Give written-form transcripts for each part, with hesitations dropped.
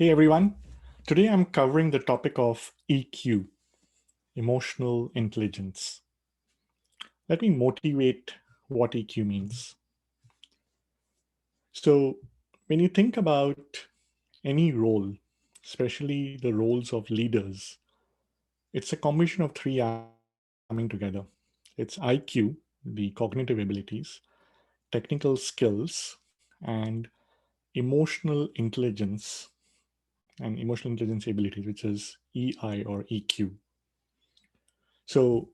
Hey everyone, today I'm covering the topic of EQ, emotional intelligence. Let me motivate what EQ means. So, when you think about any role, especially the roles of leaders, it's a combination of three coming together. It's IQ, the cognitive abilities, technical skills, and emotional intelligence and emotional intelligence abilities, which is EI or EQ. So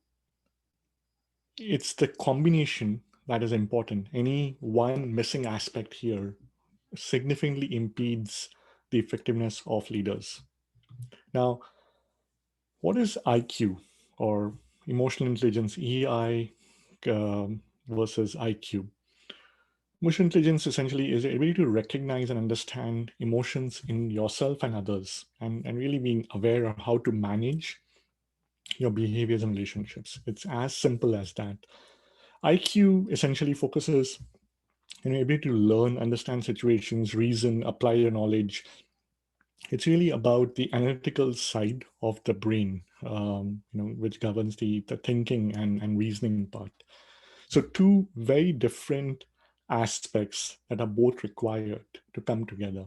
it's the combination that is important. Any one missing aspect here significantly impedes the effectiveness of leaders. Now, what is IQ or emotional intelligence, EI versus IQ? Emotional intelligence essentially is the ability to recognize and understand emotions in yourself and others, and really being aware of how to manage your behaviors and relationships. It's as simple as that. IQ essentially focuses on your ability to learn, understand situations, reason, apply your knowledge. It's really about the analytical side of the brain, which governs the thinking and reasoning part. So two very different aspects that are both required to come together.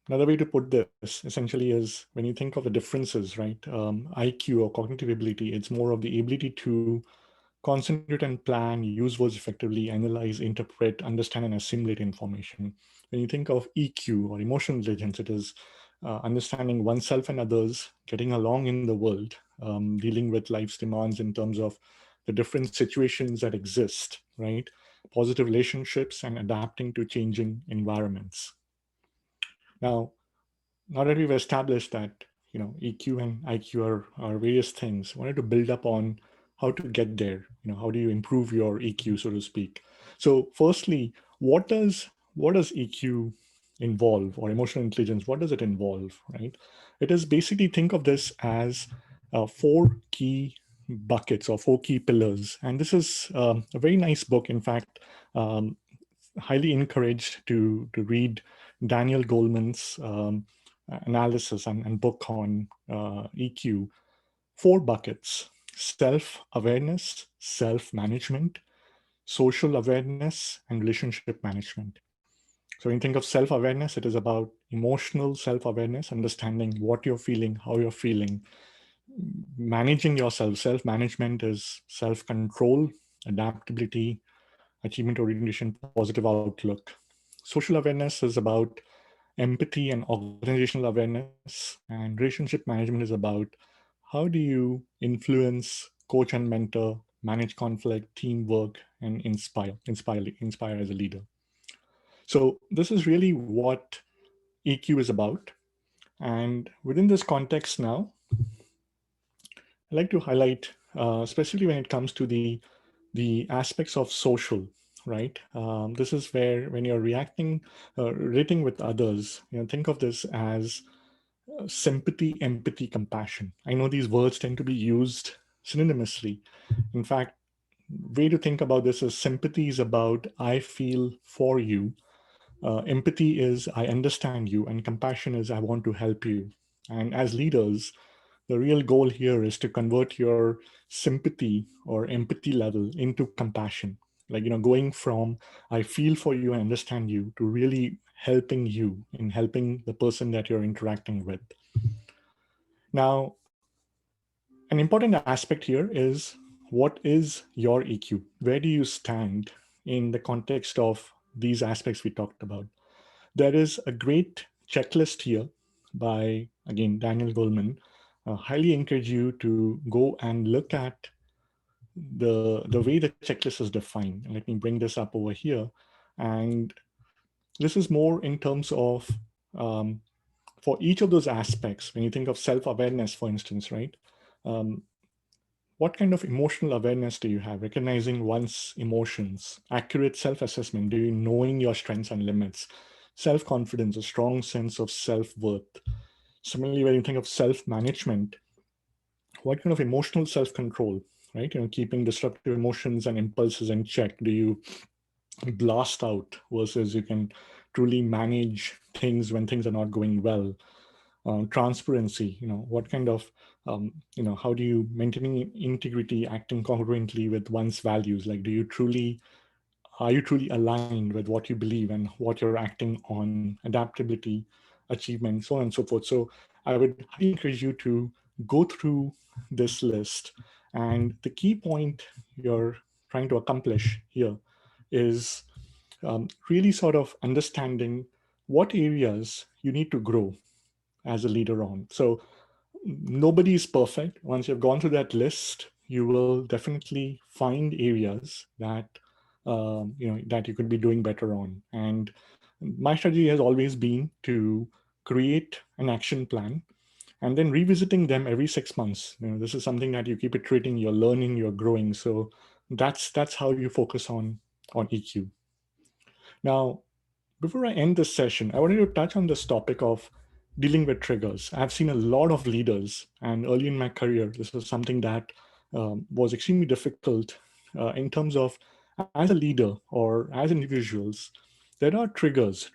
Another way to put this essentially is when you think of the differences, right? IQ or cognitive ability, it's more of the ability to concentrate and plan, use words effectively, analyze, interpret, understand, and assimilate information. When you think of EQ or emotional intelligence, it is understanding oneself and others, getting along in the world, dealing with life's demands in terms of the different situations that exist, right? Positive relationships and adapting to changing environments. Now, now that we've established that EQ and IQ are various things, I wanted to build up on how to get there. How do you improve your EQ, so to speak? So firstly, what does EQ involve, or emotional intelligence? What does it involve, right? It is basically, think of this as four key buckets or four key pillars. And this is a very nice book. In fact, um, highly encouraged to read Daniel Goleman's analysis and book on EQ. Four buckets: self-awareness, self-management, social awareness, and relationship management. So when you think of self-awareness, it is about emotional self-awareness, understanding what you're feeling, how you're feeling, managing yourself. Self-management is self-control, adaptability, achievement orientation, positive outlook. Social awareness is about empathy and organizational awareness, and relationship management is about how do you influence, coach and mentor, manage conflict, teamwork, and inspire as a leader. So this is really what EQ is about. And within this context now, I'd like to highlight, especially when it comes to the aspects of social, right? This is where when you're relating with others, think of this as sympathy, empathy, compassion. I know these words tend to be used synonymously. In fact, way to think about this is sympathy is about I feel for you. Empathy is I understand you, and compassion is I want to help you. And as leaders, the real goal here is to convert your sympathy or empathy level into compassion. Like, going from I feel for you and understand you to really helping you in helping the person that you're interacting with. Now, an important aspect here is what is your EQ? Where do you stand in the context of these aspects we talked about? There is a great checklist here by, again, Daniel Goleman. Highly encourage you to go and look at the way the checklist is defined. And let me bring this up over here. And this is more in terms of um, for each of those aspects, when you think of self-awareness, for instance, right? Um, what kind of emotional awareness do you have? Recognizing one's emotions, accurate self-assessment, do you knowing your strengths and limits, self-confidence, a strong sense of self-worth. Similarly, when you think of self-management, what kind of emotional self-control, right? Keeping disruptive emotions and impulses in check. Do you blast out versus you can truly manage things when things are not going well? Transparency, what kind of, how do you maintaining integrity, acting congruently with one's values? Like, are you truly aligned with what you believe and what you're acting on, adaptability, achievement, so on and so forth? So I would highly encourage you to go through this list. And the key point you're trying to accomplish here is really sort of understanding what areas you need to grow as a leader on. So nobody is perfect. Once you've gone through that list, you will definitely find areas that that you could be doing better on. And my strategy has always been to create an action plan and then revisiting them every 6 months. This is something that you keep iterating, you're learning, you're growing. So that's how you focus on EQ. Now, before I end this session, I wanted to touch on this topic of dealing with triggers. I've seen a lot of leaders, and early in my career, this was something that was extremely difficult in terms of, as a leader or as individuals, there are triggers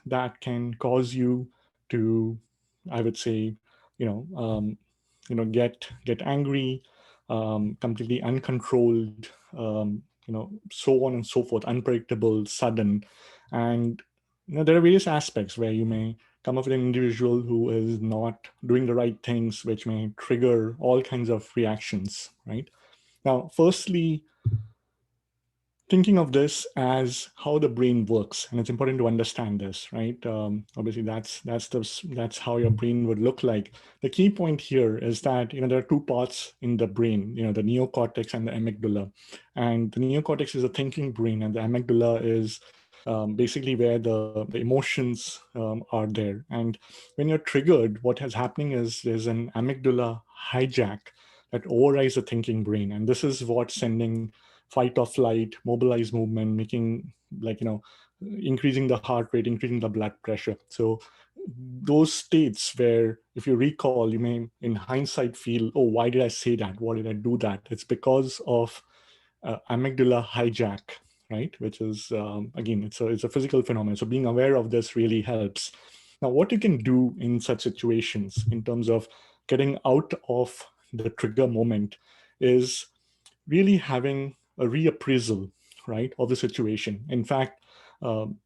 that can cause you to, I would say, you know, um, get angry, completely uncontrolled, so on and so forth, unpredictable, sudden. And there are various aspects where you may come up with an individual who is not doing the right things, which may trigger all kinds of reactions, right? Now, firstly, thinking of this as how the brain works, and it's important to understand this, right? Obviously, that's how your brain would look like. The key point here is that there are two parts in the brain, the neocortex and the amygdala. And the neocortex is a thinking brain, and the amygdala is basically where the emotions are there. And when you're triggered, what is happening is there's an amygdala hijack that overrides the thinking brain, and this is what's sending fight or flight, mobilize movement, making increasing the heart rate, increasing the blood pressure. So those states where, if you recall, you may in hindsight feel, oh, why did I say that? Why did I do that? It's because of amygdala hijack, right? Which is, again, it's a physical phenomenon. So being aware of this really helps. Now, what you can do in such situations in terms of getting out of the trigger moment is really having a reappraisal, right, of the situation. In fact, one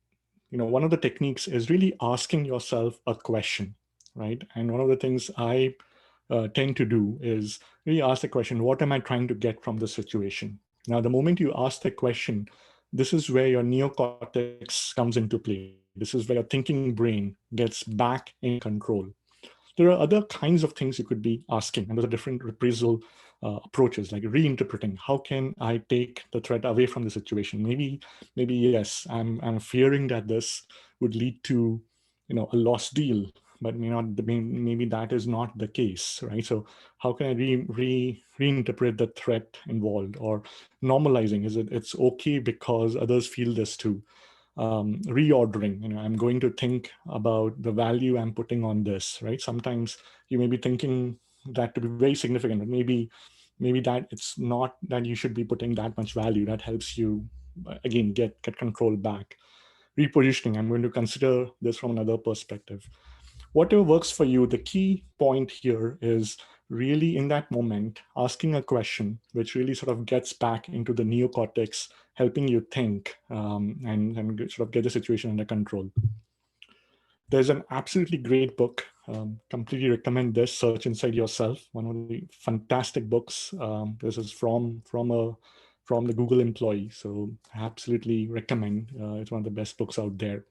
of the techniques is really asking yourself a question, right? And one of the things I tend to do is really ask the question, what am I trying to get from the situation? Now, the moment you ask the question, this is where your neocortex comes into play. This is where your thinking brain gets back in control. There are other kinds of things you could be asking, and those are different reappraisal approaches, like reinterpreting. How can I take the threat away from the situation? Maybe yes, I'm fearing that this would lead to, a lost deal, but maybe that is not the case, right? So how can I reinterpret the threat involved, or normalizing? It's okay because others feel this too. Reordering, I'm going to think about the value I'm putting on this, right? Sometimes you may be thinking that to be very significant, but maybe that it's not that you should be putting that much value. That helps you, again, get control back. Repositioning, I'm going to consider this from another perspective. Whatever works for you, the key point here is really in that moment asking a question which really sort of gets back into the neocortex, helping you think, and sort of get the situation under control. There's an absolutely great book. Completely recommend this, Search Inside Yourself. One of the fantastic books. This is from the Google employee. So I absolutely recommend. It's one of the best books out there.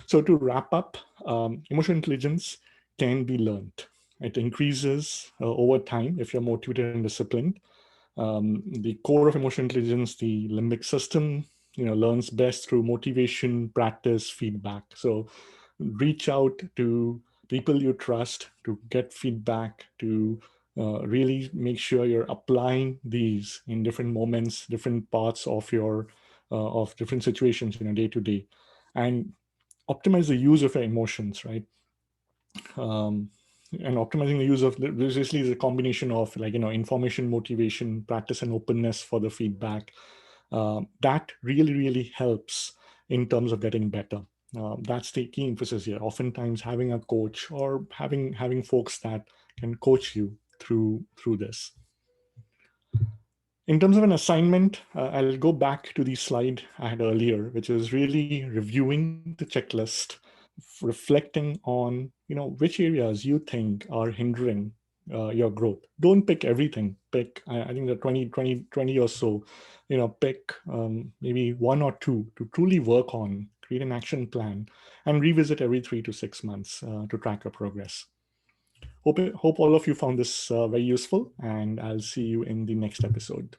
So to wrap up, emotional intelligence can be learned. It increases over time if you're motivated and disciplined. The core of emotional intelligence, the limbic system, learns best through motivation, practice, feedback. So reach out to people you trust to get feedback, to really make sure you're applying these in different moments, different parts of your of different situations, day to day, and optimize the use of your emotions, right? Um, and optimizing the use of basically is a combination of, like, information, motivation, practice, and openness for the feedback. That really helps in terms of getting better. That's the key emphasis here. Oftentimes, having a coach or having folks that can coach you through this. In terms of an assignment, I'll go back to the slide I had earlier, which is really reviewing the checklist, reflecting on which areas you think are hindering your growth. Don't pick everything. Pick I think the 20 or so. Pick maybe one or two to truly work on. Create an action plan and revisit every 3 to 6 months to track your progress. Hope all of you found this very useful, and I'll see you in the next episode.